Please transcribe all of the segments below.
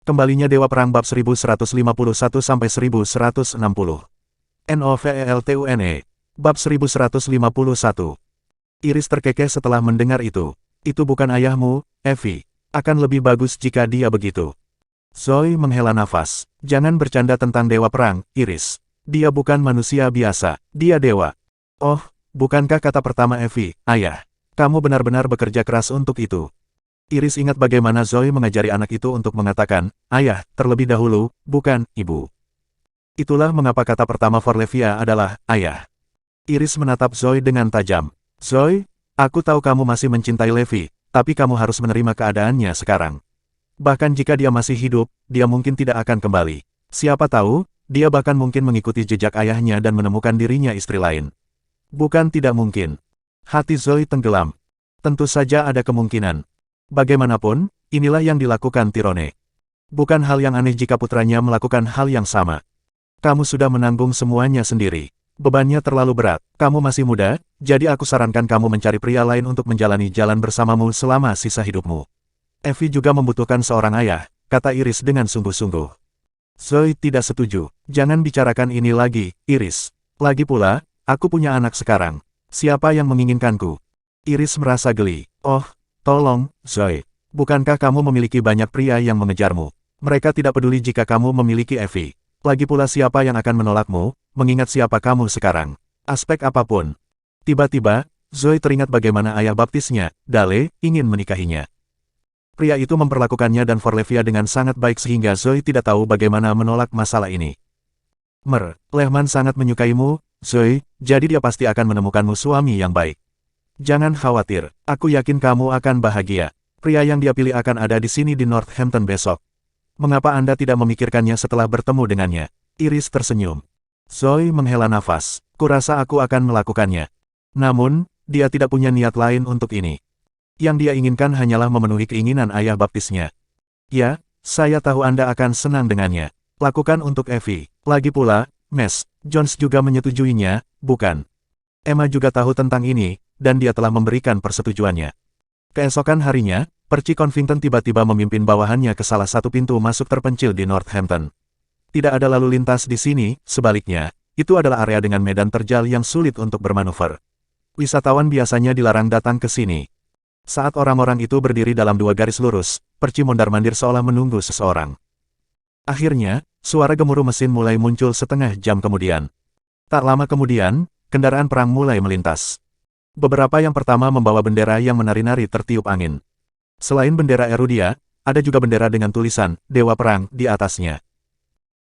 Kembalinya Dewa Perang bab 1151-1160. NOVELTUNE. Bab 1151. Iris terkekeh setelah mendengar itu. Itu bukan ayahmu, Evie. Akan lebih bagus jika dia begitu. Zoe menghela nafas. Jangan bercanda tentang Dewa Perang, Iris. Dia bukan manusia biasa. Dia dewa. Oh, bukankah kata pertama Evie, ayah? Kamu benar-benar bekerja keras untuk itu. Iris ingat bagaimana Zoe mengajari anak itu untuk mengatakan, ayah, terlebih dahulu, bukan, ibu. Itulah mengapa kata pertama Forlevia adalah, ayah. Iris menatap Zoe dengan tajam. Zoe, aku tahu kamu masih mencintai Levi, tapi kamu harus menerima keadaannya sekarang. Bahkan jika dia masih hidup, dia mungkin tidak akan kembali. Siapa tahu, dia bahkan mungkin mengikuti jejak ayahnya dan menemukan dirinya istri lain. Bukan tidak mungkin. Hati Zoe tenggelam. Tentu saja ada kemungkinan. Bagaimanapun, inilah yang dilakukan Tyrone. Bukan hal yang aneh jika putranya melakukan hal yang sama. Kamu sudah menanggung semuanya sendiri. Bebannya terlalu berat. Kamu masih muda, jadi aku sarankan kamu mencari pria lain untuk menjalani jalan bersamamu selama sisa hidupmu. Evie juga membutuhkan seorang ayah, kata Iris dengan sungguh-sungguh. Zoe tidak setuju. Jangan bicarakan ini lagi, Iris. Lagi pula, aku punya anak sekarang. Siapa yang menginginkanku? Iris merasa geli. Oh, tolong, Zoe. Bukankah kamu memiliki banyak pria yang mengejarmu? Mereka tidak peduli jika kamu memiliki Evie. Lagi pula siapa yang akan menolakmu, mengingat siapa kamu sekarang. Aspek apapun. Tiba-tiba, Zoe teringat bagaimana ayah baptisnya, Dale, ingin menikahinya. Pria itu memperlakukannya dan Forlevia dengan sangat baik sehingga Zoe tidak tahu bagaimana menolak masalah ini. Lehman sangat menyukaimu, Zoe, jadi dia pasti akan menemukanmu suami yang baik. Jangan khawatir, aku yakin kamu akan bahagia. Pria yang dia pilih akan ada di sini di Northampton besok. Mengapa Anda tidak memikirkannya setelah bertemu dengannya? Iris tersenyum. Zoe menghela nafas. Kurasa aku akan melakukannya. Namun, dia tidak punya niat lain untuk ini. Yang dia inginkan hanyalah memenuhi keinginan ayah baptisnya. Ya, saya tahu Anda akan senang dengannya. Lakukan untuk Evie. Lagi pula, Miss Jones juga menyetujuinya, bukan? Emma juga tahu tentang ini, dan dia telah memberikan persetujuannya. Keesokan harinya, Percy Convington tiba-tiba memimpin bawahannya ke salah satu pintu masuk terpencil di Northampton. Tidak ada lalu lintas di sini, sebaliknya, itu adalah area dengan medan terjal yang sulit untuk bermanuver. Wisatawan biasanya dilarang datang ke sini. Saat orang-orang itu berdiri dalam dua garis lurus, Percy mondar-mandir seolah menunggu seseorang. Akhirnya, suara gemuruh mesin mulai muncul setengah jam kemudian. Tak lama kemudian, kendaraan perang mulai melintas. Beberapa yang pertama membawa bendera yang menari-nari tertiup angin. Selain bendera Erudia, ada juga bendera dengan tulisan, Dewa Perang, di atasnya.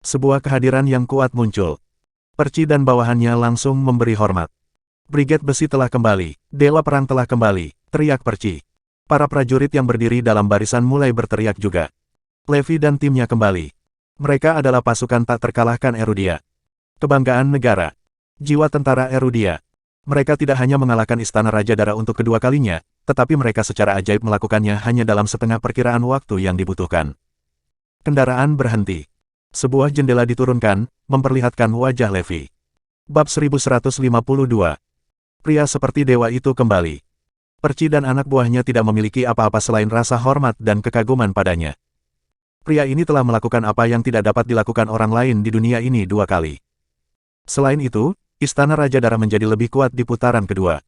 Sebuah kehadiran yang kuat muncul. Percy dan bawahannya langsung memberi hormat. Brigade besi telah kembali, Dewa Perang telah kembali, teriak Percy. Para prajurit yang berdiri dalam barisan mulai berteriak juga. Levi dan timnya kembali. Mereka adalah pasukan tak terkalahkan Erudia. Kebanggaan negara. Jiwa tentara Erudia. Mereka tidak hanya mengalahkan Istana Raja Dara untuk kedua kalinya, tetapi mereka secara ajaib melakukannya hanya dalam setengah perkiraan waktu yang dibutuhkan. Kendaraan berhenti. Sebuah jendela diturunkan, memperlihatkan wajah Levi. Bab 1152. Pria seperti dewa itu kembali. Percy dan anak buahnya tidak memiliki apa-apa selain rasa hormat dan kekaguman padanya. Pria ini telah melakukan apa yang tidak dapat dilakukan orang lain di dunia ini dua kali. Selain itu, Istana Raja Dara menjadi lebih kuat di putaran kedua.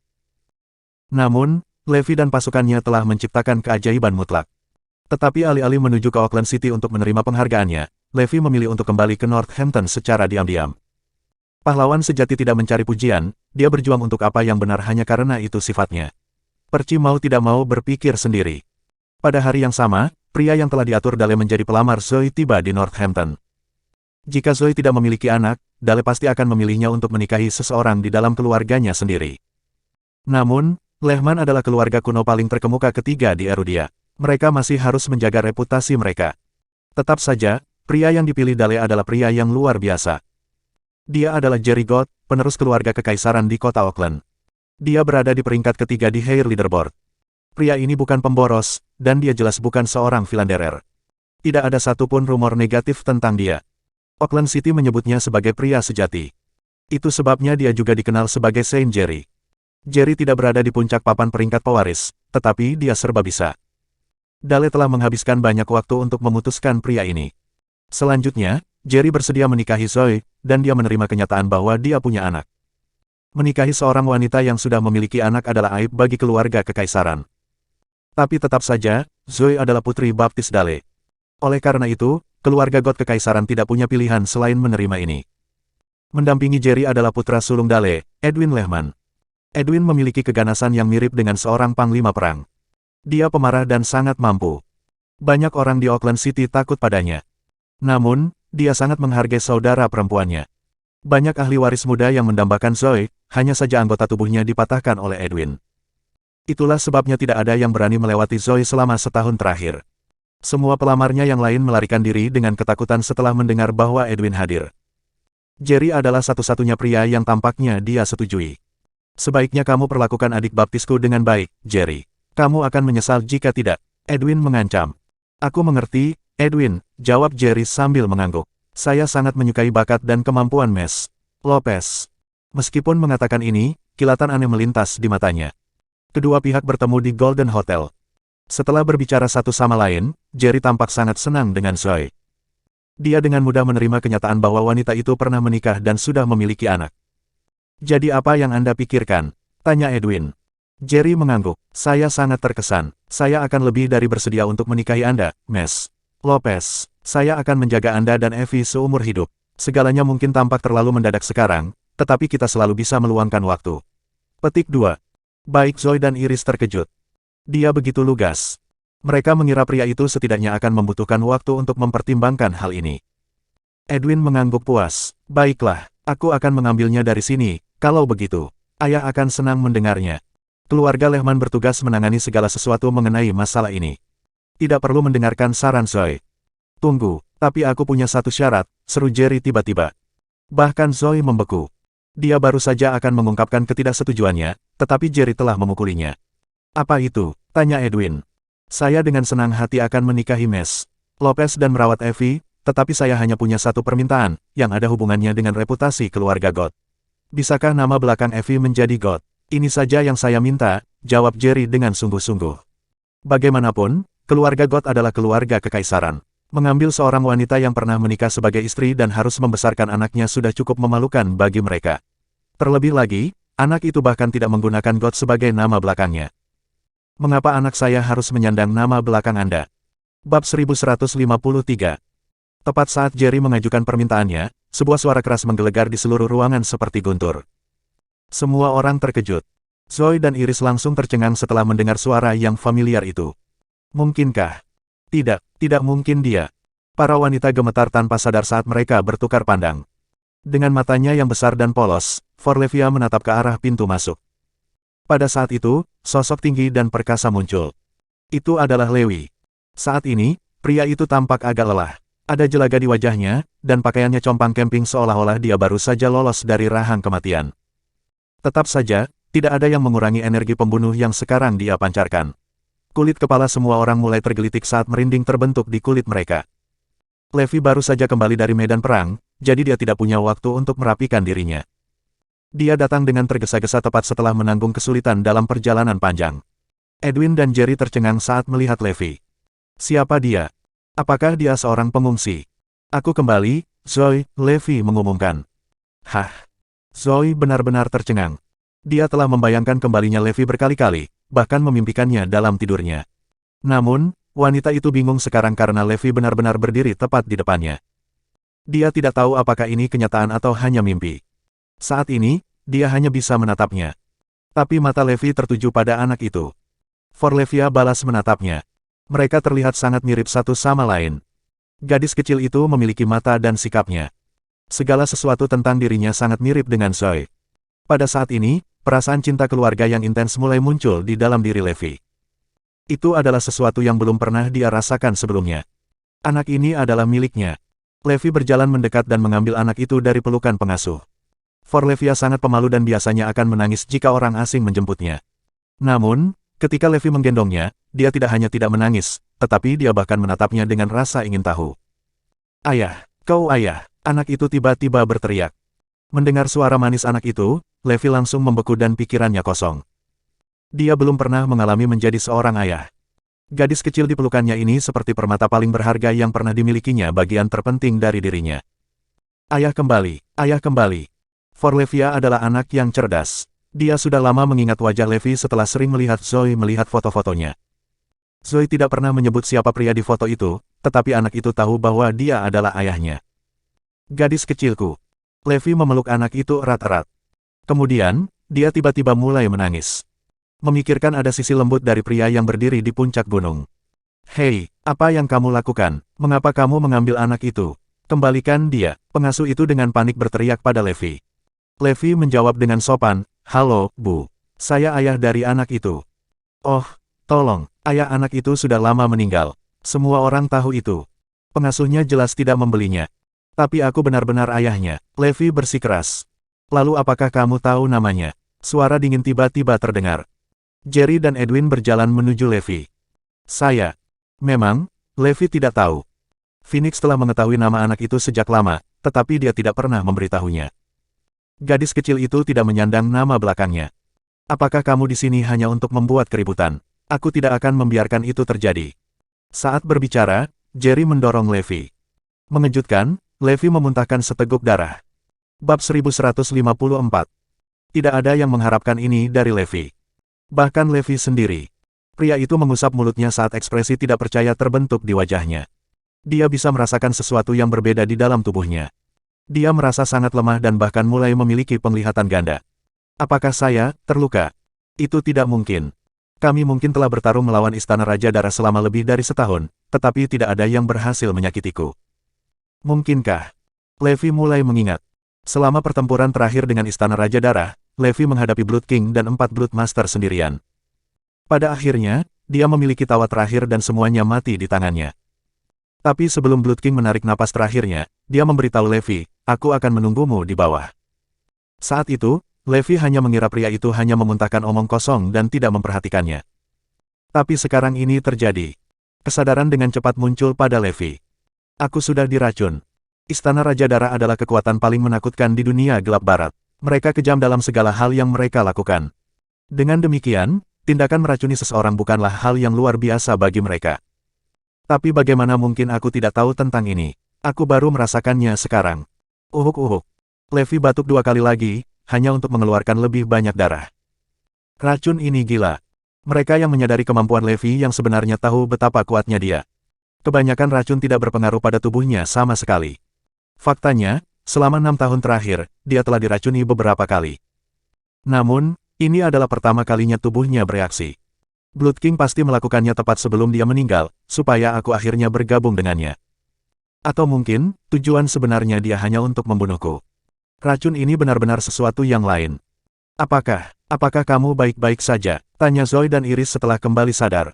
Namun, Levi dan pasukannya telah menciptakan keajaiban mutlak. Tetapi alih-alih menuju ke Auckland City untuk menerima penghargaannya, Levi memilih untuk kembali ke Northampton secara diam-diam. Pahlawan sejati tidak mencari pujian, dia berjuang untuk apa yang benar hanya karena itu sifatnya. Percy mau tidak mau berpikir sendiri. Pada hari yang sama, pria yang telah diatur Dale menjadi pelamar Zoe tiba di Northampton. Jika Zoe tidak memiliki anak, Dale pasti akan memilihnya untuk menikahi seseorang di dalam keluarganya sendiri. Namun, Lehman adalah keluarga kuno paling terkemuka ketiga di Erudia. Mereka masih harus menjaga reputasi mereka. Tetap saja, pria yang dipilih Dale adalah pria yang luar biasa. Dia adalah Jerry Gott, penerus keluarga kekaisaran di kota Auckland. Dia berada di peringkat ketiga di Hare Leaderboard. Pria ini bukan pemboros, dan dia jelas bukan seorang philanderer. Tidak ada satupun rumor negatif tentang dia. Auckland City menyebutnya sebagai pria sejati. Itu sebabnya dia juga dikenal sebagai Saint Jerry. Jerry tidak berada di puncak papan peringkat pewaris, tetapi dia serba bisa. Dale telah menghabiskan banyak waktu untuk memutuskan pria ini. Selanjutnya, Jerry bersedia menikahi Zoe, dan dia menerima kenyataan bahwa dia punya anak. Menikahi seorang wanita yang sudah memiliki anak adalah aib bagi keluarga kekaisaran. Tapi tetap saja, Zoe adalah putri baptis Dale. Oleh karena itu, keluarga God kekaisaran tidak punya pilihan selain menerima ini. Mendampingi Jerry adalah putra sulung Dale, Edwin Lehman. Edwin memiliki keganasan yang mirip dengan seorang panglima perang. Dia pemarah dan sangat mampu. Banyak orang di Auckland City takut padanya. Namun, dia sangat menghargai saudara perempuannya. Banyak ahli waris muda yang mendambakan Zoe, hanya saja anggota tubuhnya dipatahkan oleh Edwin. Itulah sebabnya tidak ada yang berani melewati Zoe selama setahun terakhir. Semua pelamarnya yang lain melarikan diri dengan ketakutan setelah mendengar bahwa Edwin hadir. Jerry adalah satu-satunya pria yang tampaknya dia setujui. Sebaiknya kamu perlakukan adik baptisku dengan baik, Jerry. Kamu akan menyesal jika tidak. Edwin mengancam. Aku mengerti, Edwin, jawab Jerry sambil mengangguk. Saya sangat menyukai bakat dan kemampuan Ms. Lopez. Meskipun mengatakan ini, kilatan aneh melintas di matanya. Kedua pihak bertemu di Golden Hotel. Setelah berbicara satu sama lain, Jerry tampak sangat senang dengan Zoe. Dia dengan mudah menerima kenyataan bahwa wanita itu pernah menikah dan sudah memiliki anak. Jadi apa yang Anda pikirkan? Tanya Edwin. Jerry mengangguk. Saya sangat terkesan. Saya akan lebih dari bersedia untuk menikahi Anda, Ms. Lopez. Saya akan menjaga Anda dan Evie seumur hidup. Segalanya mungkin tampak terlalu mendadak sekarang, tetapi kita selalu bisa meluangkan waktu. Petik 2. Baik Zoe dan Iris terkejut. Dia begitu lugas. Mereka mengira pria itu setidaknya akan membutuhkan waktu untuk mempertimbangkan hal ini. Edwin mengangguk puas. Baiklah, aku akan mengambilnya dari sini, kalau begitu. Ayah akan senang mendengarnya. Keluarga Lehman bertugas menangani segala sesuatu mengenai masalah ini. Tidak perlu mendengarkan saran Zoe. Tunggu, tapi aku punya satu syarat, seru Jerry tiba-tiba. Bahkan Zoe membeku. Dia baru saja akan mengungkapkan ketidaksetujuannya, tetapi Jerry telah memukulinya. Apa itu? Tanya Edwin. Saya dengan senang hati akan menikahi Ms. Lopez dan merawat Evie, tetapi saya hanya punya satu permintaan, yang ada hubungannya dengan reputasi keluarga God. Bisakah nama belakang Evie menjadi God? Ini saja yang saya minta, jawab Jerry dengan sungguh-sungguh. Bagaimanapun, keluarga God adalah keluarga kekaisaran. Mengambil seorang wanita yang pernah menikah sebagai istri dan harus membesarkan anaknya sudah cukup memalukan bagi mereka. Terlebih lagi, anak itu bahkan tidak menggunakan God sebagai nama belakangnya. Mengapa anak saya harus menyandang nama belakang Anda? Bab 1153. Tepat saat Jerry mengajukan permintaannya, sebuah suara keras menggelegar di seluruh ruangan seperti guntur. Semua orang terkejut. Zoe dan Iris langsung tercengang setelah mendengar suara yang familiar itu. Mungkinkah? Tidak mungkin dia. Para wanita gemetar tanpa sadar saat mereka bertukar pandang. Dengan matanya yang besar dan polos, Forlevia menatap ke arah pintu masuk. Pada saat itu, sosok tinggi dan perkasa muncul. Itu adalah Lewi. Saat ini, pria itu tampak agak lelah. Ada jelaga di wajahnya, dan pakaiannya compang camping seolah-olah dia baru saja lolos dari rahang kematian. Tetap saja, tidak ada yang mengurangi energi pembunuh yang sekarang dia pancarkan. Kulit kepala semua orang mulai tergelitik saat merinding terbentuk di kulit mereka. Levi baru saja kembali dari medan perang, jadi dia tidak punya waktu untuk merapikan dirinya. Dia datang dengan tergesa-gesa tepat setelah menanggung kesulitan dalam perjalanan panjang. Edwin dan Jerry tercengang saat melihat Levi. Siapa dia? Apakah dia seorang pengungsi? Aku kembali, Zoe, Levi mengumumkan. Hah? Zoe benar-benar tercengang. Dia telah membayangkan kembalinya Levi berkali-kali, bahkan memimpikannya dalam tidurnya. Namun, wanita itu bingung sekarang karena Levi benar-benar berdiri tepat di depannya. Dia tidak tahu apakah ini kenyataan atau hanya mimpi. Saat ini, dia hanya bisa menatapnya. Tapi mata Levi tertuju pada anak itu. Forlevia balas menatapnya. Mereka terlihat sangat mirip satu sama lain. Gadis kecil itu memiliki mata dan sikapnya. Segala sesuatu tentang dirinya sangat mirip dengan Zoe. Pada saat ini, perasaan cinta keluarga yang intens mulai muncul di dalam diri Levi. Itu adalah sesuatu yang belum pernah dia rasakan sebelumnya. Anak ini adalah miliknya. Levi berjalan mendekat dan mengambil anak itu dari pelukan pengasuh. Forlevia sangat pemalu dan biasanya akan menangis jika orang asing menjemputnya. Namun, ketika Levi menggendongnya, dia tidak hanya tidak menangis, tetapi dia bahkan menatapnya dengan rasa ingin tahu. Ayah, kau ayah, anak itu tiba-tiba berteriak. Mendengar suara manis anak itu, Levi langsung membeku dan pikirannya kosong. Dia belum pernah mengalami menjadi seorang ayah. Gadis kecil di pelukannya ini seperti permata paling berharga yang pernah dimilikinya, bagian terpenting dari dirinya. Ayah kembali, ayah kembali. Forlevia adalah anak yang cerdas. Dia sudah lama mengingat wajah Levi setelah sering melihat Zoe melihat foto-fotonya. Zoe tidak pernah menyebut siapa pria di foto itu, tetapi anak itu tahu bahwa dia adalah ayahnya. Gadis kecilku. Levi memeluk anak itu erat-erat. Kemudian, dia tiba-tiba mulai menangis. Memikirkan ada sisi lembut dari pria yang berdiri di puncak gunung. Hei, apa yang kamu lakukan? Mengapa kamu mengambil anak itu? Kembalikan dia. Pengasuh itu dengan panik berteriak pada Levi. Levi menjawab dengan sopan, halo, Bu. Saya ayah dari anak itu. Oh, tolong, ayah anak itu sudah lama meninggal. Semua orang tahu itu. Pengasuhnya jelas tidak membelinya. Tapi aku benar-benar ayahnya. Levi bersikeras. Lalu apakah kamu tahu namanya? Suara dingin tiba-tiba terdengar. Jerry dan Edwin berjalan menuju Levi. Saya. Memang, Levi tidak tahu. Phoenix telah mengetahui nama anak itu sejak lama, tetapi dia tidak pernah memberitahunya. Gadis kecil itu tidak menyandang nama belakangnya. Apakah kamu di sini hanya untuk membuat keributan? Aku tidak akan membiarkan itu terjadi. Saat berbicara, Jerry mendorong Levi. Mengejutkan, Levi memuntahkan seteguk darah. Bab 1154. Tidak ada yang mengharapkan ini dari Levi. Bahkan Levi sendiri. Pria itu mengusap mulutnya saat ekspresi tidak percaya terbentuk di wajahnya. Dia bisa merasakan sesuatu yang berbeda di dalam tubuhnya. Dia merasa sangat lemah dan bahkan mulai memiliki penglihatan ganda. Apakah saya terluka? Itu tidak mungkin. Kami mungkin telah bertarung melawan Istana Raja Darah selama lebih dari setahun, tetapi tidak ada yang berhasil menyakitiku. Mungkinkah? Levi mulai mengingat. Selama pertempuran terakhir dengan Istana Raja Darah, Levi menghadapi Blood King dan 4 Blood Master sendirian. Pada akhirnya, dia memiliki tawa terakhir dan semuanya mati di tangannya. Tapi sebelum Blood King menarik napas terakhirnya, dia memberitahu Levi, aku akan menunggumu di bawah. Saat itu, Levi hanya mengira pria itu hanya memuntahkan omong kosong dan tidak memperhatikannya. Tapi sekarang ini terjadi. Kesadaran dengan cepat muncul pada Levi. Aku sudah diracun. Istana Raja Darah adalah kekuatan paling menakutkan di dunia gelap barat. Mereka kejam dalam segala hal yang mereka lakukan. Dengan demikian, tindakan meracuni seseorang bukanlah hal yang luar biasa bagi mereka. Tapi bagaimana mungkin aku tidak tahu tentang ini? Aku baru merasakannya sekarang. Uhuk-uhuk. Levi batuk 2 kali lagi, hanya untuk mengeluarkan lebih banyak darah. Racun ini gila. Mereka yang menyadari kemampuan Levi yang sebenarnya tahu betapa kuatnya dia. Kebanyakan racun tidak berpengaruh pada tubuhnya sama sekali. Faktanya, selama 6 tahun terakhir, dia telah diracuni beberapa kali. Namun, ini adalah pertama kalinya tubuhnya bereaksi. Blood King pasti melakukannya tepat sebelum dia meninggal, supaya aku akhirnya bergabung dengannya. Atau mungkin, tujuan sebenarnya dia hanya untuk membunuhku. Racun ini benar-benar sesuatu yang lain. Apakah kamu baik-baik saja? Tanya Zoe dan Iris setelah kembali sadar.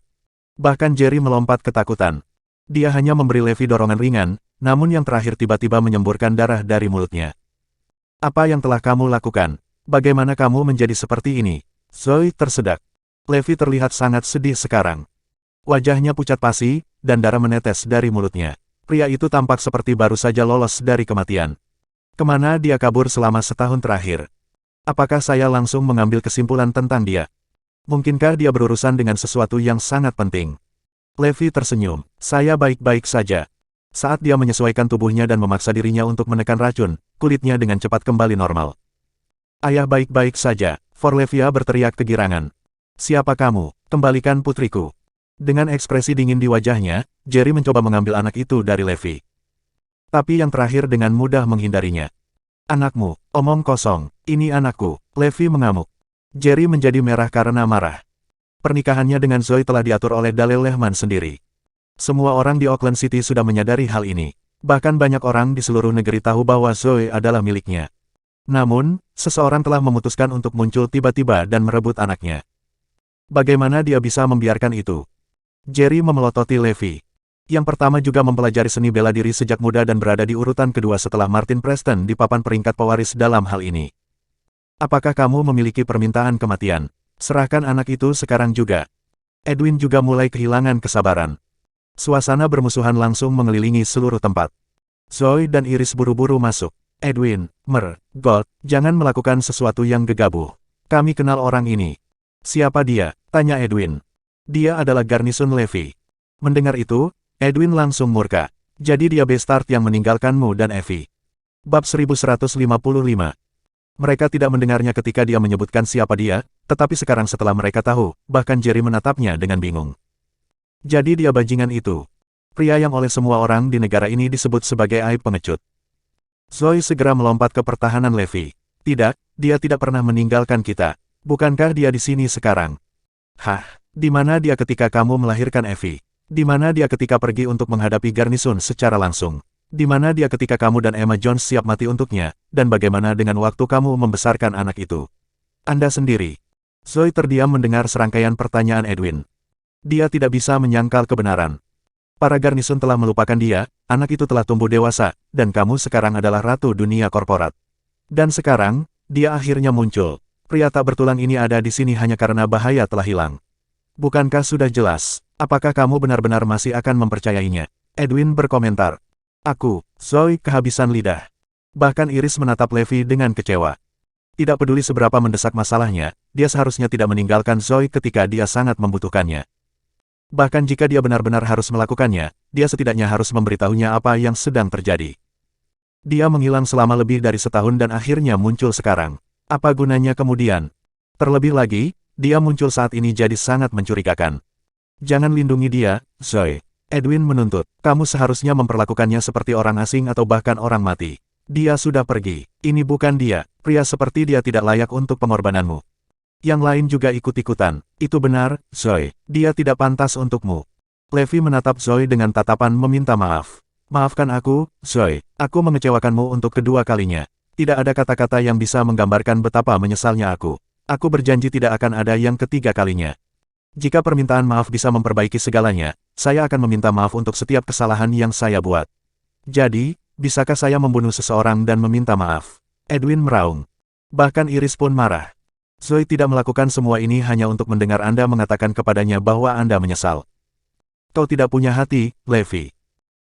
Bahkan Jerry melompat ketakutan. Dia hanya memberi Levi dorongan ringan, namun yang terakhir tiba-tiba menyemburkan darah dari mulutnya. Apa yang telah kamu lakukan? Bagaimana kamu menjadi seperti ini? Zoe tersedak. Levi terlihat sangat sedih sekarang. Wajahnya pucat pasi, dan darah menetes dari mulutnya. Pria itu tampak seperti baru saja lolos dari kematian. Kemana dia kabur selama setahun terakhir? Apakah saya langsung mengambil kesimpulan tentang dia? Mungkinkah dia berurusan dengan sesuatu yang sangat penting? Levi tersenyum. Saya baik-baik saja. Saat dia menyesuaikan tubuhnya dan memaksa dirinya untuk menekan racun, kulitnya dengan cepat kembali normal. Ayah baik-baik saja, Forlevia berteriak kegirangan. Siapa kamu? Kembalikan putriku. Dengan ekspresi dingin di wajahnya, Jerry mencoba mengambil anak itu dari Levi. Tapi yang terakhir dengan mudah menghindarinya. Anakmu, omong kosong, ini anakku, Levi mengamuk. Jerry menjadi merah karena marah. Pernikahannya dengan Zoe telah diatur oleh Dalil Lehman sendiri. Semua orang di Auckland City sudah menyadari hal ini. Bahkan banyak orang di seluruh negeri tahu bahwa Zoe adalah miliknya. Namun, seseorang telah memutuskan untuk muncul tiba-tiba dan merebut anaknya. Bagaimana dia bisa membiarkan itu? Jerry memelototi Levi. Yang pertama juga mempelajari seni bela diri sejak muda dan berada di urutan kedua setelah Martin Preston di papan peringkat pewaris dalam hal ini. Apakah kamu memiliki permintaan kematian? Serahkan anak itu sekarang juga. Edwin juga mulai kehilangan kesabaran. Suasana bermusuhan langsung mengelilingi seluruh tempat. Zoe dan Iris buru-buru masuk. Edwin, God, jangan melakukan sesuatu yang gegabah. Kami kenal orang ini. Siapa dia? Tanya Edwin. Dia adalah garnisun Levi. Mendengar itu, Edwin langsung murka. Jadi dia Bestart yang meninggalkanmu dan Evie. Bab 1155. Mereka tidak mendengarnya ketika dia menyebutkan siapa dia, tetapi sekarang setelah mereka tahu, bahkan Jerry menatapnya dengan bingung. Jadi dia bajingan itu. Pria yang oleh semua orang di negara ini disebut sebagai aib pengecut. Zoe segera melompat ke pertahanan Levi. Tidak, dia tidak pernah meninggalkan kita. Bukankah dia di sini sekarang? Hah, di mana dia ketika kamu melahirkan Evie? Di mana dia ketika pergi untuk menghadapi garnisun secara langsung? Di mana dia ketika kamu dan Emma Jones siap mati untuknya, dan bagaimana dengan waktu kamu membesarkan anak itu? Anda sendiri. Zoe terdiam mendengar serangkaian pertanyaan Edwin. Dia tidak bisa menyangkal kebenaran. Para garnisun telah melupakan dia, anak itu telah tumbuh dewasa, dan kamu sekarang adalah ratu dunia korporat. Dan sekarang, dia akhirnya muncul. Pria tak bertulang ini ada di sini hanya karena bahaya telah hilang. Bukankah sudah jelas? Apakah kamu benar-benar masih akan mempercayainya? Edwin berkomentar. Aku, Zoe, kehabisan lidah. Bahkan Iris menatap Levi dengan kecewa. Tidak peduli seberapa mendesak masalahnya, dia seharusnya tidak meninggalkan Zoe ketika dia sangat membutuhkannya. Bahkan jika dia benar-benar harus melakukannya, dia setidaknya harus memberitahunya apa yang sedang terjadi. Dia menghilang selama lebih dari setahun dan akhirnya muncul sekarang. Apa gunanya kemudian? Terlebih lagi, dia muncul saat ini jadi sangat mencurigakan. Jangan lindungi dia, Zoe. Edwin menuntut. Kamu seharusnya memperlakukannya seperti orang asing atau bahkan orang mati. Dia sudah pergi. Ini bukan dia. Pria seperti dia tidak layak untuk pengorbananmu. Yang lain juga ikut-ikutan. Itu benar, Zoe. Dia tidak pantas untukmu. Levi menatap Zoe dengan tatapan meminta maaf. Maafkan aku, Zoe. Aku mengecewakanmu untuk kedua kalinya. Tidak ada kata-kata yang bisa menggambarkan betapa menyesalnya aku. Aku berjanji tidak akan ada yang ketiga kalinya. Jika permintaan maaf bisa memperbaiki segalanya, saya akan meminta maaf untuk setiap kesalahan yang saya buat. Jadi, bisakah saya membunuh seseorang dan meminta maaf? Edwin meraung. Bahkan Iris pun marah. Zoe tidak melakukan semua ini hanya untuk mendengar Anda mengatakan kepadanya bahwa Anda menyesal. Kau tidak punya hati, Levi.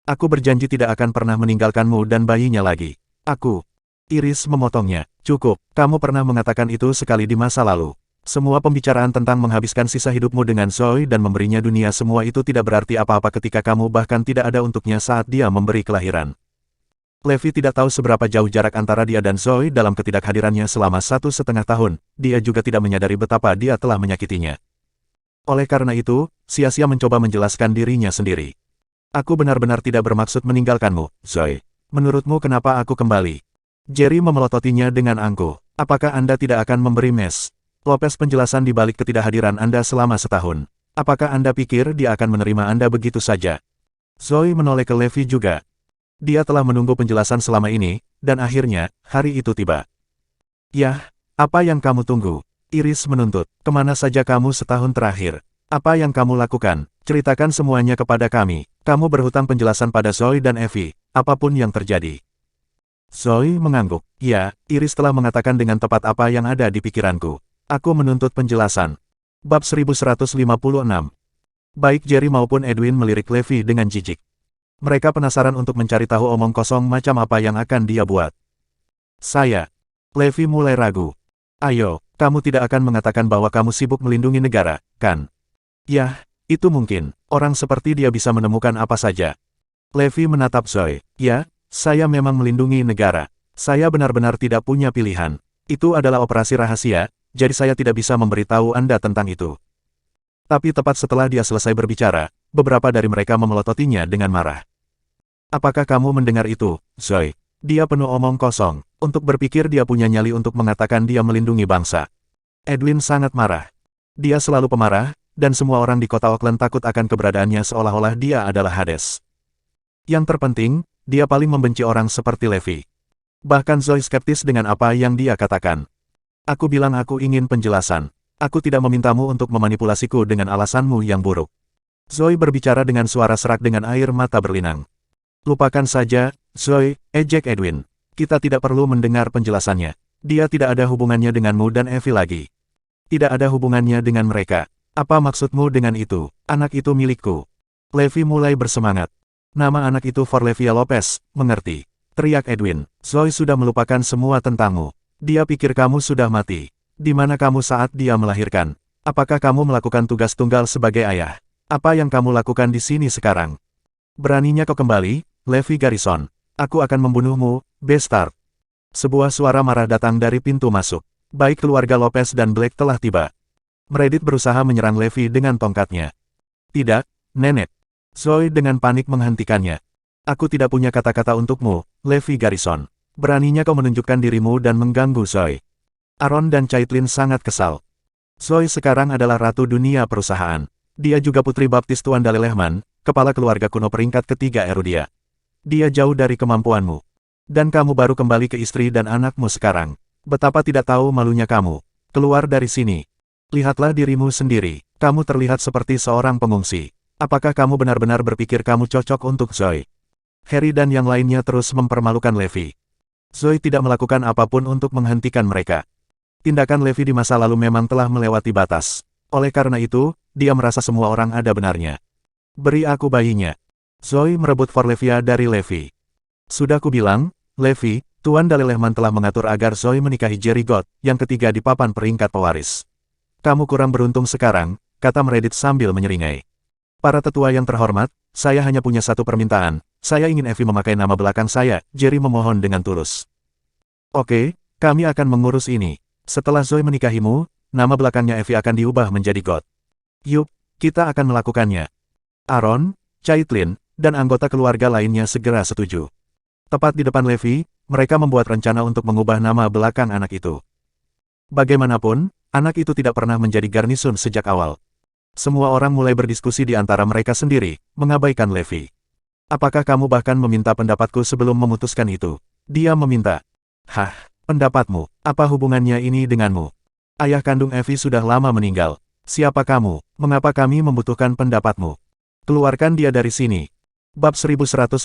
Aku berjanji tidak akan pernah meninggalkanmu dan bayinya lagi. Aku. Iris memotongnya. Cukup, kamu pernah mengatakan itu sekali di masa lalu. Semua pembicaraan tentang menghabiskan sisa hidupmu dengan Zoe dan memberinya dunia semua itu tidak berarti apa-apa ketika kamu bahkan tidak ada untuknya saat dia memberi kelahiran. Levi tidak tahu seberapa jauh jarak antara dia dan Zoe dalam ketidakhadirannya selama 1,5 tahun, dia juga tidak menyadari betapa dia telah menyakitinya. Oleh karena itu, sia-sia mencoba menjelaskan dirinya sendiri. Aku benar-benar tidak bermaksud meninggalkanmu, Zoe. Menurutmu kenapa aku kembali? Jerry memelototinya dengan angkuh. Apakah Anda tidak akan memberi Mes Lopez penjelasan di balik ketidakhadiran Anda selama setahun? Apakah Anda pikir dia akan menerima Anda begitu saja? Zoe menoleh ke Levi juga. Dia telah menunggu penjelasan selama ini, dan akhirnya, hari itu tiba. Yah, apa yang kamu tunggu? Iris menuntut. Kemana saja kamu setahun terakhir? Apa yang kamu lakukan? Ceritakan semuanya kepada kami. Kamu berhutang penjelasan pada Zoe dan Evie, apapun yang terjadi. Zoe mengangguk. Ya, Iris telah mengatakan dengan tepat apa yang ada di pikiranku. Aku menuntut penjelasan. Bab 1156. Baik Jerry maupun Edwin melirik Levi dengan jijik. Mereka penasaran untuk mencari tahu omong kosong macam apa yang akan dia buat. Saya. Levi mulai ragu. Ayo, kamu tidak akan mengatakan bahwa kamu sibuk melindungi negara, kan? Yah, itu mungkin. Orang seperti dia bisa menemukan apa saja. Levi menatap Zoe. Ya, saya memang melindungi negara. Saya benar-benar tidak punya pilihan. Itu adalah operasi rahasia, jadi saya tidak bisa memberitahu Anda tentang itu. Tapi tepat setelah dia selesai berbicara, beberapa dari mereka memelototinya dengan marah. Apakah kamu mendengar itu, Zoe? Dia penuh omong kosong. Untuk berpikir dia punya nyali untuk mengatakan dia melindungi bangsa. Edwin sangat marah. Dia selalu pemarah, dan semua orang di kota Auckland takut akan keberadaannya seolah-olah dia adalah Hades. Yang terpenting, dia paling membenci orang seperti Levi. Bahkan Zoe skeptis dengan apa yang dia katakan. Aku bilang aku ingin penjelasan. Aku tidak memintamu untuk memanipulasiku dengan alasanmu yang buruk. Zoe berbicara dengan suara serak dengan air mata berlinang. Lupakan saja, Zoe, ejek Edwin. Kita tidak perlu mendengar penjelasannya. Dia tidak ada hubungannya denganmu dan Evie lagi. Tidak ada hubungannya dengan mereka. Apa maksudmu dengan itu? Anak itu milikku. Levi mulai bersemangat. Nama anak itu Forlevia Lopez, mengerti? Teriak Edwin. Zoe sudah melupakan semua tentangmu. Dia pikir kamu sudah mati. Di mana kamu saat dia melahirkan? Apakah kamu melakukan tugas tunggal sebagai ayah? Apa yang kamu lakukan di sini sekarang? Beraninya kau kembali, Levi Garrison. Aku akan membunuhmu, bastard. Sebuah suara marah datang dari pintu masuk. Baik keluarga Lopez dan Black telah tiba. Meredith berusaha menyerang Levi dengan tongkatnya. Tidak, Nenek. Zoe dengan panik menghentikannya. Aku tidak punya kata-kata untukmu, Levi Garrison. Beraninya kau menunjukkan dirimu dan mengganggu Zoe. Aaron dan Caitlin sangat kesal. Zoe sekarang adalah ratu dunia perusahaan. Dia juga putri baptis Tuan Dalelehman, kepala keluarga kuno peringkat ketiga Erudia. Dia jauh dari kemampuanmu. Dan kamu baru kembali ke istri dan anakmu sekarang. Betapa tidak tahu malunya kamu. Keluar dari sini. Lihatlah dirimu sendiri. Kamu terlihat seperti seorang pengungsi. Apakah kamu benar-benar berpikir kamu cocok untuk Zoe? Harry dan yang lainnya terus mempermalukan Levi. Zoe tidak melakukan apapun untuk menghentikan mereka. Tindakan Levi di masa lalu memang telah melewati batas. Oleh karena itu, dia merasa semua orang ada benarnya. Beri aku bayinya. Zoe merebut Forlevia dari Levi. Sudah kubilang, Levi, Tuan Dalelehman telah mengatur agar Zoe menikahi Jerry God, yang ketiga di papan peringkat pewaris. Kamu kurang beruntung sekarang, kata Meredith sambil menyeringai. Para tetua yang terhormat, saya hanya punya satu permintaan. Saya ingin Evie memakai nama belakang saya, Jerry memohon dengan tulus. Oke, kami akan mengurus ini. Setelah Zoe menikahimu, nama belakangnya Evie akan diubah menjadi God. Yup, kita akan melakukannya. Aaron, Caitlin, dan anggota keluarga lainnya segera setuju. Tepat di depan Levi, mereka membuat rencana untuk mengubah nama belakang anak itu. Bagaimanapun, anak itu tidak pernah menjadi garnisun sejak awal. Semua orang mulai berdiskusi di antara mereka sendiri, mengabaikan Levi. Apakah kamu bahkan meminta pendapatku sebelum memutuskan itu? Dia meminta. Hah, pendapatmu, apa hubungannya ini denganmu? Ayah kandung Evie sudah lama meninggal. Siapa kamu? Mengapa kami membutuhkan pendapatmu? Keluarkan dia dari sini. Bab 1157.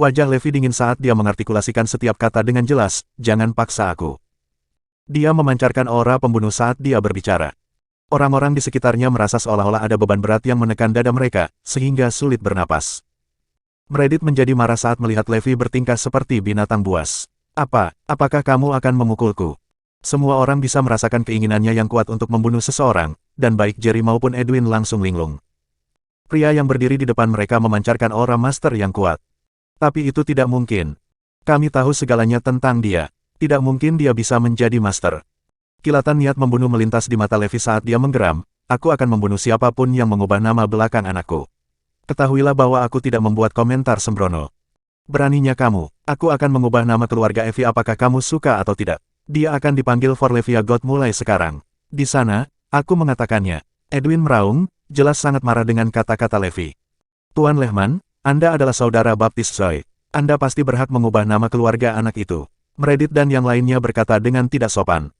Wajah Levi dingin saat dia mengartikulasikan setiap kata dengan jelas, jangan paksa aku. Dia memancarkan aura pembunuh saat dia berbicara. Orang-orang di sekitarnya merasa seolah-olah ada beban berat yang menekan dada mereka, sehingga sulit bernapas. Meredith menjadi marah saat melihat Levi bertingkah seperti binatang buas. Apakah kamu akan memukulku? Semua orang bisa merasakan keinginannya yang kuat untuk membunuh seseorang, dan baik Jerry maupun Edwin langsung linglung. Pria yang berdiri di depan mereka memancarkan aura master yang kuat. Tapi itu tidak mungkin. Kami tahu segalanya tentang dia. Tidak mungkin dia bisa menjadi master. Kilatan niat membunuh melintas di mata Levi saat dia menggeram, aku akan membunuh siapapun yang mengubah nama belakang anakku. Ketahuilah bahwa aku tidak membuat komentar sembrono. Beraninya kamu, aku akan mengubah nama keluarga Evie apakah kamu suka atau tidak. Dia akan dipanggil Forlevia God mulai sekarang. Di sana, aku mengatakannya. Edwin meraung, jelas sangat marah dengan kata-kata Levi. Tuan Lehman, Anda adalah saudara baptis Zoe. Anda pasti berhak mengubah nama keluarga anak itu. Meredith dan yang lainnya berkata dengan tidak sopan.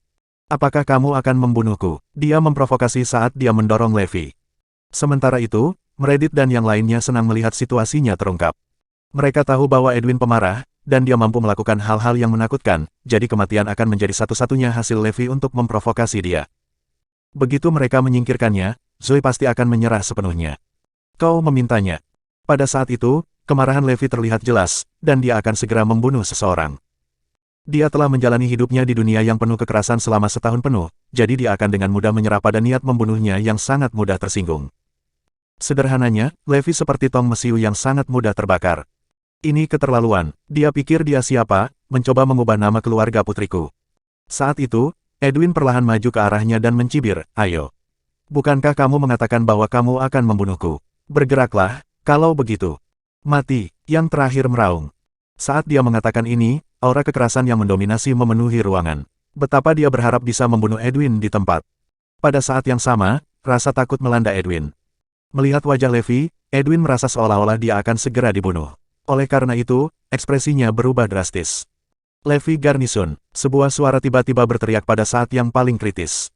Apakah kamu akan membunuhku? Dia memprovokasi saat dia mendorong Levi. Sementara itu, Meredith dan yang lainnya senang melihat situasinya terungkap. Mereka tahu bahwa Edwin pemarah, dan dia mampu melakukan hal-hal yang menakutkan, jadi kematian akan menjadi satu-satunya hasil Levi untuk memprovokasi dia. Begitu mereka menyingkirkannya, Zoe pasti akan menyerah sepenuhnya. Kau memintanya. Pada saat itu, kemarahan Levi terlihat jelas, dan dia akan segera membunuh seseorang. Dia telah menjalani hidupnya di dunia yang penuh kekerasan selama setahun penuh, jadi dia akan dengan mudah menyerah pada niat membunuhnya yang sangat mudah tersinggung. Sederhananya, Levi seperti tong mesiu yang sangat mudah terbakar. Ini keterlaluan. Dia pikir dia siapa, mencoba mengubah nama keluarga putriku. Saat itu, Edwin perlahan maju ke arahnya dan mencibir, ayo. Bukankah kamu mengatakan bahwa kamu akan membunuhku? Bergeraklah, kalau begitu. Mati, yang terakhir meraung. Saat dia mengatakan ini, aura kekerasan yang mendominasi memenuhi ruangan. Betapa dia berharap bisa membunuh Edwin di tempat. Pada saat yang sama, rasa takut melanda Edwin. Melihat wajah Levi, Edwin merasa seolah-olah dia akan segera dibunuh. Oleh karena itu, ekspresinya berubah drastis. Levi Garnison, sebuah suara tiba-tiba berteriak pada saat yang paling kritis.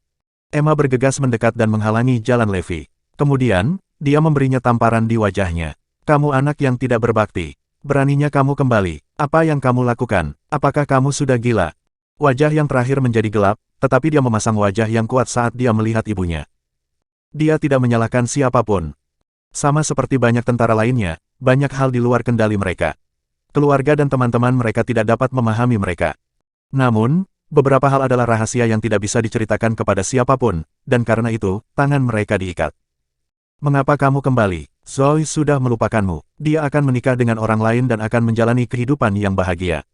Emma bergegas mendekat dan menghalangi jalan Levi. Kemudian, dia memberinya tamparan di wajahnya. Kamu anak yang tidak berbakti. Beraninya kamu kembali. Apa yang kamu lakukan? Apakah kamu sudah gila? Wajah yang terakhir menjadi gelap, tetapi dia memasang wajah yang kuat saat dia melihat ibunya. Dia tidak menyalahkan siapapun. Sama seperti banyak tentara lainnya, banyak hal di luar kendali mereka. Keluarga dan teman-teman mereka tidak dapat memahami mereka. Namun, beberapa hal adalah rahasia yang tidak bisa diceritakan kepada siapapun, dan karena itu, tangan mereka diikat. Mengapa kamu kembali? Zoe sudah melupakanmu. Dia akan menikah dengan orang lain dan akan menjalani kehidupan yang bahagia.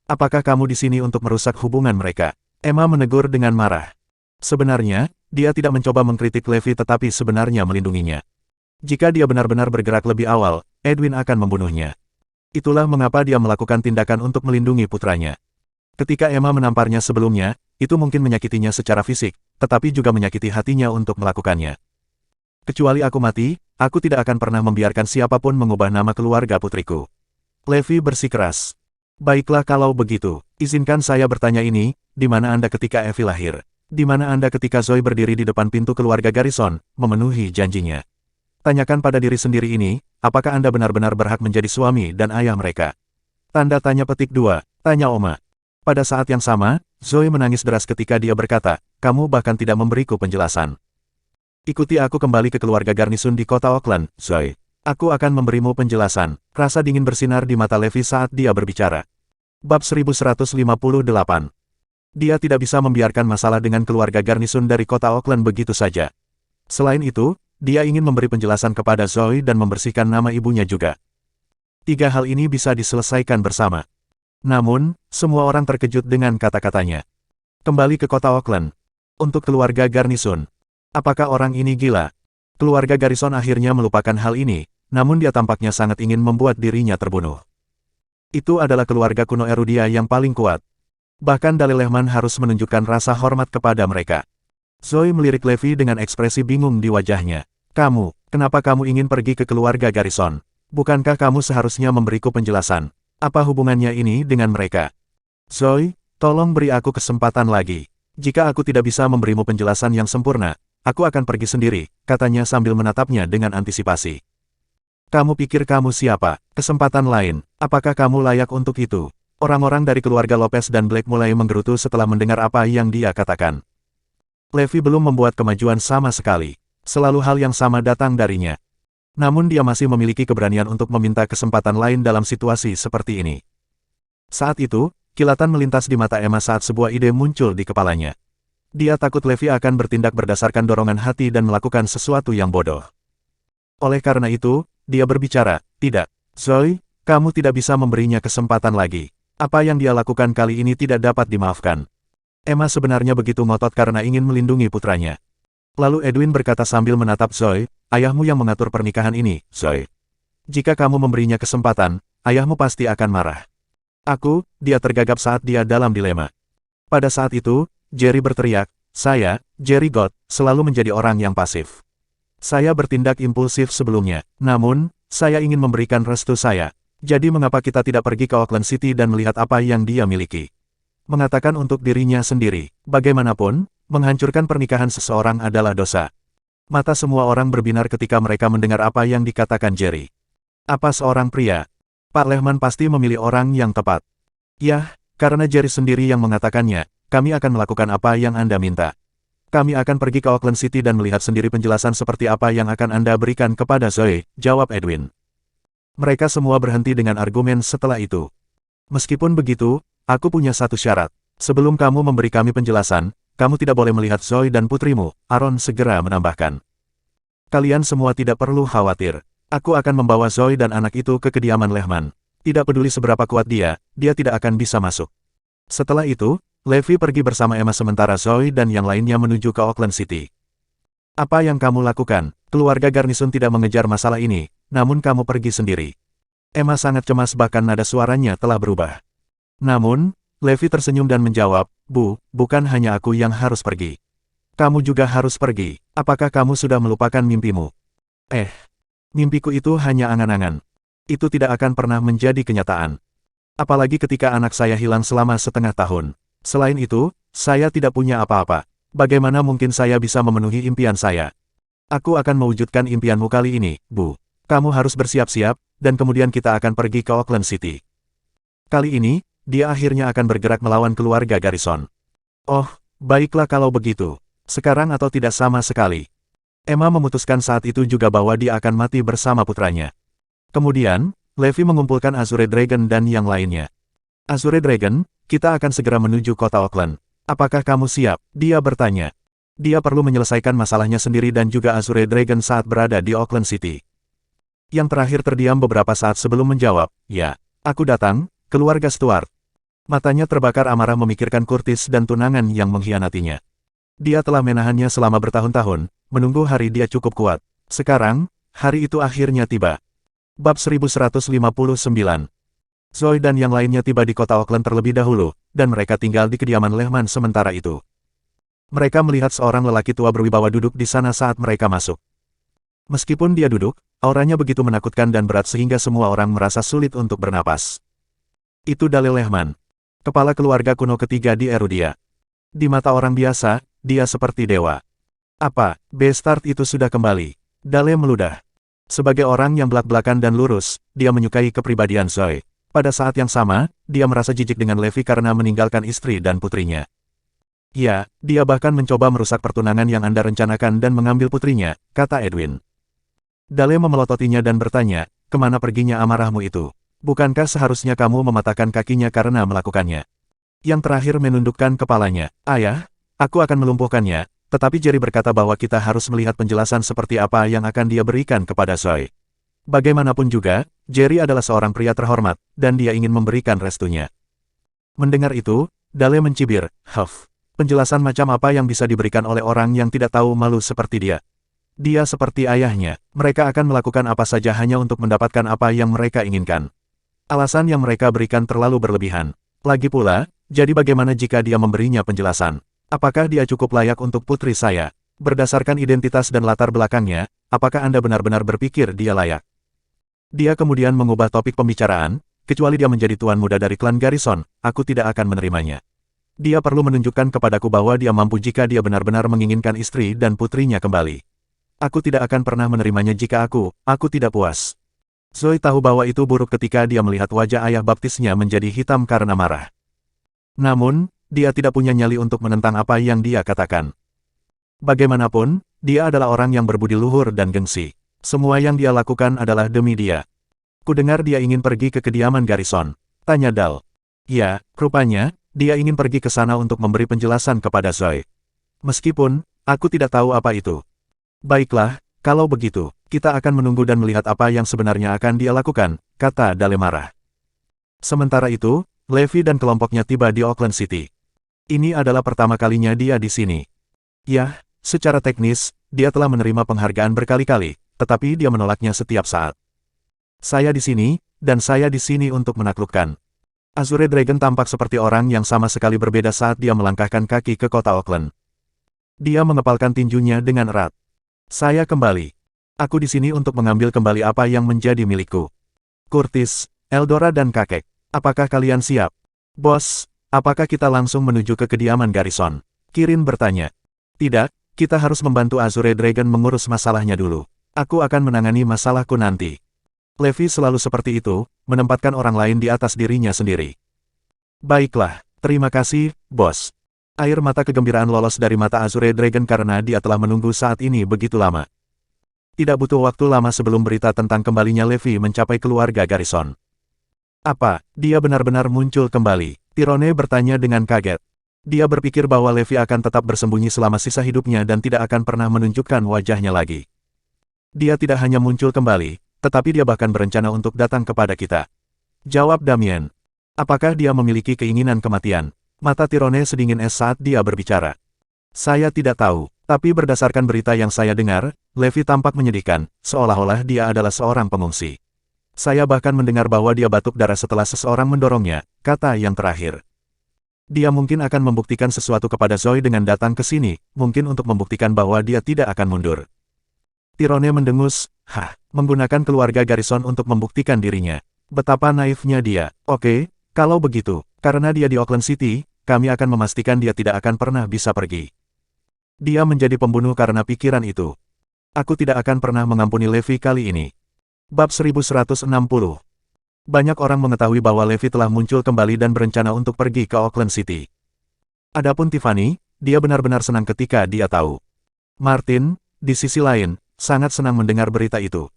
Apakah kamu di sini untuk merusak hubungan mereka? Emma menegur dengan marah. Sebenarnya, dia tidak mencoba mengkritik Levi tetapi sebenarnya melindunginya. Jika dia benar-benar bergerak lebih awal, Edwin akan membunuhnya. Itulah mengapa dia melakukan tindakan untuk melindungi putranya. Ketika Emma menamparnya sebelumnya, itu mungkin menyakitinya secara fisik, tetapi juga menyakiti hatinya untuk melakukannya. Kecuali aku mati, aku tidak akan pernah membiarkan siapapun mengubah nama keluarga putriku. Levi bersikeras. Baiklah kalau begitu, izinkan saya bertanya ini, di mana Anda ketika Evie lahir? Di mana Anda ketika Zoe berdiri di depan pintu keluarga Garrison, memenuhi janjinya? Tanyakan pada diri sendiri ini, apakah Anda benar-benar berhak menjadi suami dan ayah mereka? Tanda tanya petik 2, tanya Oma. Pada saat yang sama, Zoe menangis deras ketika dia berkata, kamu bahkan tidak memberiku penjelasan. Ikuti aku kembali ke keluarga Garnison di kota Auckland, Zoe. Aku akan memberimu penjelasan. Rasa dingin bersinar di mata Levi saat dia berbicara. Bab 1158. Dia tidak bisa membiarkan masalah dengan keluarga Garnison dari kota Auckland begitu saja. Selain itu, dia ingin memberi penjelasan kepada Zoe dan membersihkan nama ibunya juga. Tiga hal ini bisa diselesaikan bersama. Namun, semua orang terkejut dengan kata-katanya. Kembali ke kota Auckland. Untuk keluarga Garnison. Apakah orang ini gila? Keluarga Garrison akhirnya melupakan hal ini. Namun dia tampaknya sangat ingin membuat dirinya terbunuh. Itu adalah keluarga kuno Erudia yang paling kuat. Bahkan Dalil Lehman harus menunjukkan rasa hormat kepada mereka. Zoe melirik Levi dengan ekspresi bingung di wajahnya. Kenapa kamu ingin pergi ke keluarga Garrison? Bukankah kamu seharusnya memberiku penjelasan? Apa hubungannya ini dengan mereka? Zoe, tolong beri aku kesempatan lagi. Jika aku tidak bisa memberimu penjelasan yang sempurna, aku akan pergi sendiri, katanya sambil menatapnya dengan antisipasi. Kamu pikir kamu siapa? Kesempatan lain. Apakah kamu layak untuk itu? Orang-orang dari keluarga Lopez dan Blake mulai menggerutu setelah mendengar apa yang dia katakan. Levi belum membuat kemajuan sama sekali. Selalu hal yang sama datang darinya. Namun dia masih memiliki keberanian untuk meminta kesempatan lain dalam situasi seperti ini. Saat itu, kilatan melintas di mata Emma saat sebuah ide muncul di kepalanya. Dia takut Levi akan bertindak berdasarkan dorongan hati dan melakukan sesuatu yang bodoh. Oleh karena itu, dia berbicara, tidak, Zoe, kamu tidak bisa memberinya kesempatan lagi. Apa yang dia lakukan kali ini tidak dapat dimaafkan. Emma sebenarnya begitu ngotot karena ingin melindungi putranya. Lalu Edwin berkata sambil menatap Zoe, ayahmu yang mengatur pernikahan ini, Zoe. Jika kamu memberinya kesempatan, ayahmu pasti akan marah. Dia tergagap saat dia dalam dilema. Pada saat itu, Jerry berteriak, saya, Jerry God, selalu menjadi orang yang pasif. Saya bertindak impulsif sebelumnya, namun, saya ingin memberikan restu saya. Jadi mengapa kita tidak pergi ke Auckland City dan melihat apa yang dia miliki? Mengatakan untuk dirinya sendiri, bagaimanapun, menghancurkan pernikahan seseorang adalah dosa. Mata semua orang berbinar ketika mereka mendengar apa yang dikatakan Jerry. Apa seorang pria? Pak Lehman pasti memilih orang yang tepat. Yah, karena Jerry sendiri yang mengatakannya, kami akan melakukan apa yang Anda minta. Kami akan pergi ke Auckland City dan melihat sendiri penjelasan seperti apa yang akan Anda berikan kepada Zoe, jawab Edwin. Mereka semua berhenti dengan argumen setelah itu. Meskipun begitu, aku punya satu syarat. Sebelum kamu memberi kami penjelasan, kamu tidak boleh melihat Zoe dan putrimu, Aaron segera menambahkan. Kalian semua tidak perlu khawatir. Aku akan membawa Zoe dan anak itu ke kediaman Lehman. Tidak peduli seberapa kuat dia tidak akan bisa masuk. Setelah itu, Levi pergi bersama Emma sementara Zoe dan yang lainnya menuju ke Auckland City. Apa yang kamu lakukan? Keluarga Garnison tidak mengejar masalah ini, namun kamu pergi sendiri. Emma sangat cemas bahkan nada suaranya telah berubah. Namun, Levi tersenyum dan menjawab, bukan hanya aku yang harus pergi. Kamu juga harus pergi. Apakah kamu sudah melupakan mimpimu? Mimpiku itu hanya angan-angan. Itu tidak akan pernah menjadi kenyataan. Apalagi ketika anak saya hilang selama setengah tahun. Selain itu, saya tidak punya apa-apa. Bagaimana mungkin saya bisa memenuhi impian saya? Aku akan mewujudkan impianmu kali ini, Bu. Kamu harus bersiap-siap, dan kemudian kita akan pergi ke Auckland City. Kali ini, dia akhirnya akan bergerak melawan keluarga Garrison. Oh, baiklah kalau begitu. Sekarang atau tidak sama sekali. Emma memutuskan saat itu juga bahwa dia akan mati bersama putranya. Kemudian, Levi mengumpulkan Azure Dragon dan yang lainnya. Azure Dragon, kita akan segera menuju kota Auckland. Apakah kamu siap? Dia bertanya. Dia perlu menyelesaikan masalahnya sendiri dan juga Azure Dragon saat berada di Auckland City. Yang terakhir terdiam beberapa saat sebelum menjawab, "Ya, aku datang, keluarga Stuart." Matanya terbakar amarah memikirkan Curtis dan tunangan yang mengkhianatinya. Dia telah menahannya selama bertahun-tahun, menunggu hari dia cukup kuat. Sekarang, hari itu akhirnya tiba. Bab 1159. Zoe dan yang lainnya tiba di kota Auckland terlebih dahulu, dan mereka tinggal di kediaman Lehman sementara itu. Mereka melihat seorang lelaki tua berwibawa duduk di sana saat mereka masuk. Meskipun dia duduk, auranya begitu menakutkan dan berat sehingga semua orang merasa sulit untuk bernapas. Itu Dale Lehman, kepala keluarga kuno ketiga di Erudia. Di mata orang biasa, dia seperti dewa. Apa, Bestart itu sudah kembali? Dale meludah. Sebagai orang yang belak-belakan dan lurus, dia menyukai kepribadian Zoe. Pada saat yang sama, dia merasa jijik dengan Levi karena meninggalkan istri dan putrinya. Ya, dia bahkan mencoba merusak pertunangan yang Anda rencanakan dan mengambil putrinya, kata Edwin. Dale memelototinya dan bertanya, kemana perginya amarahmu itu? Bukankah seharusnya kamu mematahkan kakinya karena melakukannya? Yang terakhir menundukkan kepalanya, ayah, aku akan melumpuhkannya, tetapi Jerry berkata bahwa kita harus melihat penjelasan seperti apa yang akan dia berikan kepada Zoe. Bagaimanapun juga, Jerry adalah seorang pria terhormat, dan dia ingin memberikan restunya. Mendengar itu, Dale mencibir, huff. Penjelasan macam apa yang bisa diberikan oleh orang yang tidak tahu malu seperti dia. Dia seperti ayahnya, mereka akan melakukan apa saja hanya untuk mendapatkan apa yang mereka inginkan. Alasan yang mereka berikan terlalu berlebihan. Lagi pula, jadi bagaimana jika dia memberinya penjelasan? Apakah dia cukup layak untuk putri saya? Berdasarkan identitas dan latar belakangnya, apakah Anda benar-benar berpikir dia layak? Dia kemudian mengubah topik pembicaraan, kecuali dia menjadi tuan muda dari klan Garrison, aku tidak akan menerimanya. Dia perlu menunjukkan kepadaku bahwa dia mampu jika dia benar-benar menginginkan istri dan putrinya kembali. Aku tidak akan pernah menerimanya jika aku tidak puas. Zoe tahu bahwa itu buruk ketika dia melihat wajah ayah baptisnya menjadi hitam karena marah. Namun, dia tidak punya nyali untuk menentang apa yang dia katakan. Bagaimanapun, dia adalah orang yang berbudi luhur dan gengsi. Semua yang dia lakukan adalah demi dia. Kudengar dia ingin pergi ke kediaman Garrison. Tanya Dal. Ya, rupanya, dia ingin pergi ke sana untuk memberi penjelasan kepada Zoe. Meskipun, aku tidak tahu apa itu. Baiklah, kalau begitu, kita akan menunggu dan melihat apa yang sebenarnya akan dia lakukan, kata Dale marah. Sementara itu, Levi dan kelompoknya tiba di Auckland City. Ini adalah pertama kalinya dia di sini. Ya, secara teknis, dia telah menerima penghargaan berkali-kali, tetapi dia menolaknya setiap saat. Saya di sini, dan saya di sini untuk menaklukkan. Azure Dragon tampak seperti orang yang sama sekali berbeda saat dia melangkahkan kaki ke kota Auckland. Dia mengepalkan tinjunya dengan erat. Saya kembali. Aku di sini untuk mengambil kembali apa yang menjadi milikku. Curtis, Eldora dan kakek, apakah kalian siap? Bos, apakah kita langsung menuju ke kediaman Garrison? Kirin bertanya. Tidak, kita harus membantu Azure Dragon mengurus masalahnya dulu. Aku akan menangani masalahku nanti. Levi selalu seperti itu, menempatkan orang lain di atas dirinya sendiri. Baiklah, terima kasih, bos. Air mata kegembiraan lolos dari mata Azure Dragon karena dia telah menunggu saat ini begitu lama. Tidak butuh waktu lama sebelum berita tentang kembalinya Levi mencapai keluarga Garrison. Apa, dia benar-benar muncul kembali? Tyrone bertanya dengan kaget. Dia berpikir bahwa Levi akan tetap bersembunyi selama sisa hidupnya dan tidak akan pernah menunjukkan wajahnya lagi. Dia tidak hanya muncul kembali, tetapi dia bahkan berencana untuk datang kepada kita. Jawab Damien. Apakah dia memiliki keinginan kematian? Mata Tyrone sedingin es saat dia berbicara. Saya tidak tahu, tapi berdasarkan berita yang saya dengar, Levi tampak menyedihkan, seolah-olah dia adalah seorang pengungsi. Saya bahkan mendengar bahwa dia batuk darah setelah seseorang mendorongnya, kata yang terakhir. Dia mungkin akan membuktikan sesuatu kepada Zoe dengan datang ke sini, mungkin untuk membuktikan bahwa dia tidak akan mundur. Tyrone mendengus, menggunakan keluarga Garrison untuk membuktikan dirinya. Betapa naifnya dia. Oke, kalau begitu, karena dia di Auckland City, kami akan memastikan dia tidak akan pernah bisa pergi. Dia menjadi pembunuh karena pikiran itu. Aku tidak akan pernah mengampuni Levi kali ini. Bab 1160. Banyak orang mengetahui bahwa Levi telah muncul kembali dan berencana untuk pergi ke Auckland City. Adapun Tiffany, dia benar-benar senang ketika dia tahu. Martin, di sisi lain, sangat senang mendengar berita itu.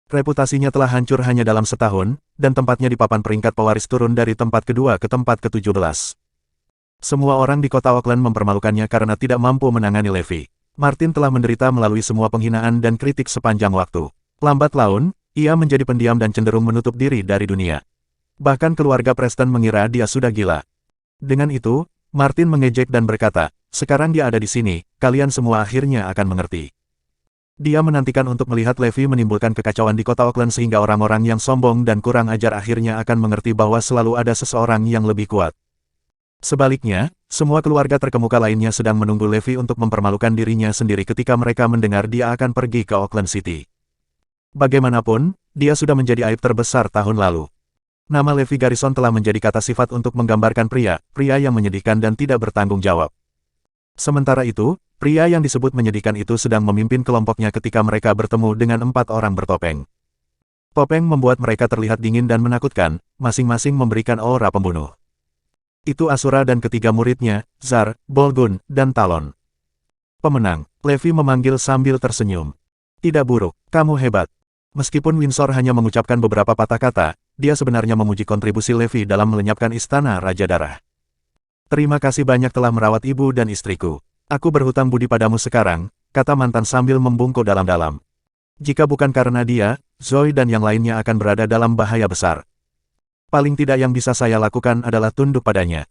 Reputasinya telah hancur hanya dalam setahun, dan tempatnya di papan peringkat pewaris turun dari tempat kedua ke tempat ke-17. Semua orang di kota Auckland mempermalukannya karena tidak mampu menangani Levi. Martin telah menderita melalui semua penghinaan dan kritik sepanjang waktu. Lambat laun, ia menjadi pendiam dan cenderung menutup diri dari dunia. Bahkan keluarga Preston mengira dia sudah gila. Dengan itu, Martin mengejek dan berkata, "Sekarang dia ada di sini, kalian semua akhirnya akan mengerti." Dia menantikan untuk melihat Levi menimbulkan kekacauan di kota Auckland sehingga orang-orang yang sombong dan kurang ajar akhirnya akan mengerti bahwa selalu ada seseorang yang lebih kuat. Sebaliknya, semua keluarga terkemuka lainnya sedang menunggu Levi untuk mempermalukan dirinya sendiri ketika mereka mendengar dia akan pergi ke Auckland City. Bagaimanapun, dia sudah menjadi aib terbesar tahun lalu. Nama Levi Garrison telah menjadi kata sifat untuk menggambarkan pria yang menyedihkan dan tidak bertanggung jawab. Sementara itu, pria yang disebut menyedihkan itu sedang memimpin kelompoknya ketika mereka bertemu dengan 4 orang bertopeng. Topeng membuat mereka terlihat dingin dan menakutkan, masing-masing memberikan aura pembunuh. Itu Asura dan ketiga muridnya, Zar, Bolgun, dan Talon. Pemenang, Levi memanggil sambil tersenyum. Tidak buruk, kamu hebat. Meskipun Windsor hanya mengucapkan beberapa patah kata, dia sebenarnya memuji kontribusi Levi dalam melenyapkan istana Raja Darah. Terima kasih banyak telah merawat ibu dan istriku. Aku berhutang budi padamu sekarang, kata mantan sambil membungkuk dalam-dalam. Jika bukan karena dia, Zoe dan yang lainnya akan berada dalam bahaya besar. Paling tidak yang bisa saya lakukan adalah tunduk padanya.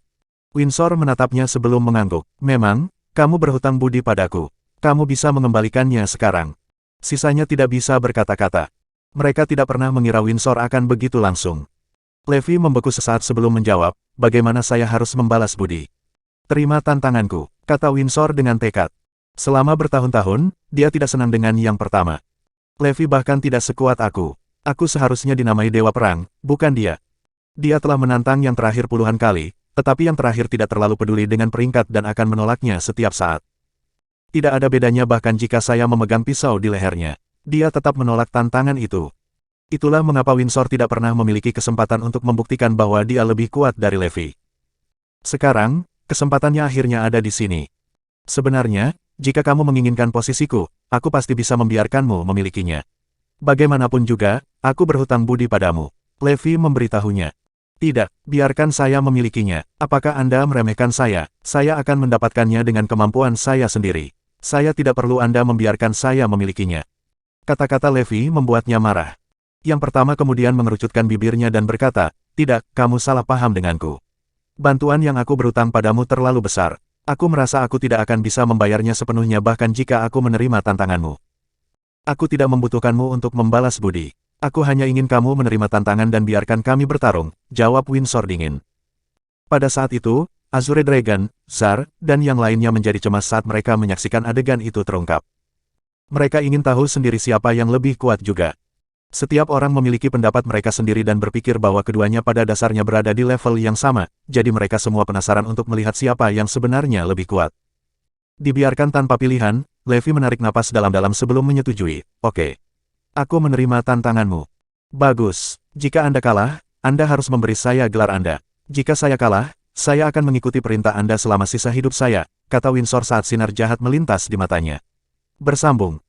Windsor menatapnya sebelum mengangguk. Memang, kamu berhutang budi padaku. Kamu bisa mengembalikannya sekarang. Sisanya tidak bisa berkata-kata. Mereka tidak pernah mengira Windsor akan begitu langsung. Levi membeku sesaat sebelum menjawab, bagaimana saya harus membalas budi? Terima tantanganku, kata Windsor dengan tekad. Selama bertahun-tahun, dia tidak senang dengan yang pertama. Levi bahkan tidak sekuat aku. Aku seharusnya dinamai Dewa Perang, bukan dia. Dia telah menantang yang terakhir puluhan kali, tetapi yang terakhir tidak terlalu peduli dengan peringkat dan akan menolaknya setiap saat. Tidak ada bedanya bahkan jika saya memegang pisau di lehernya. Dia tetap menolak tantangan itu. Itulah mengapa Windsor tidak pernah memiliki kesempatan untuk membuktikan bahwa dia lebih kuat dari Levi. Sekarang, kesempatannya akhirnya ada di sini. Sebenarnya, jika kamu menginginkan posisiku, aku pasti bisa membiarkanmu memilikinya. Bagaimanapun juga, aku berhutang budi padamu. Levi memberitahunya. Tidak, biarkan saya memilikinya. Apakah Anda meremehkan saya? Saya akan mendapatkannya dengan kemampuan saya sendiri. Saya tidak perlu Anda membiarkan saya memilikinya. Kata-kata Levi membuatnya marah. Yang pertama kemudian mengerucutkan bibirnya dan berkata, tidak, kamu salah paham denganku. Bantuan yang aku berutang padamu terlalu besar. Aku merasa aku tidak akan bisa membayarnya sepenuhnya bahkan jika aku menerima tantanganmu. Aku tidak membutuhkanmu untuk membalas budi. Aku hanya ingin kamu menerima tantangan dan biarkan kami bertarung, jawab Windsor dingin. Pada saat itu, Azure Dragon, Zar, dan yang lainnya menjadi cemas saat mereka menyaksikan adegan itu terungkap. Mereka ingin tahu sendiri siapa yang lebih kuat juga. Setiap orang memiliki pendapat mereka sendiri dan berpikir bahwa keduanya pada dasarnya berada di level yang sama, jadi mereka semua penasaran untuk melihat siapa yang sebenarnya lebih kuat. Dibiarkan tanpa pilihan, Levi menarik napas dalam-dalam sebelum menyetujui. Oke. Aku menerima tantanganmu. Bagus. Jika Anda kalah, Anda harus memberi saya gelar Anda. Jika saya kalah, saya akan mengikuti perintah Anda selama sisa hidup saya, kata Windsor saat sinar jahat melintas di matanya. Bersambung.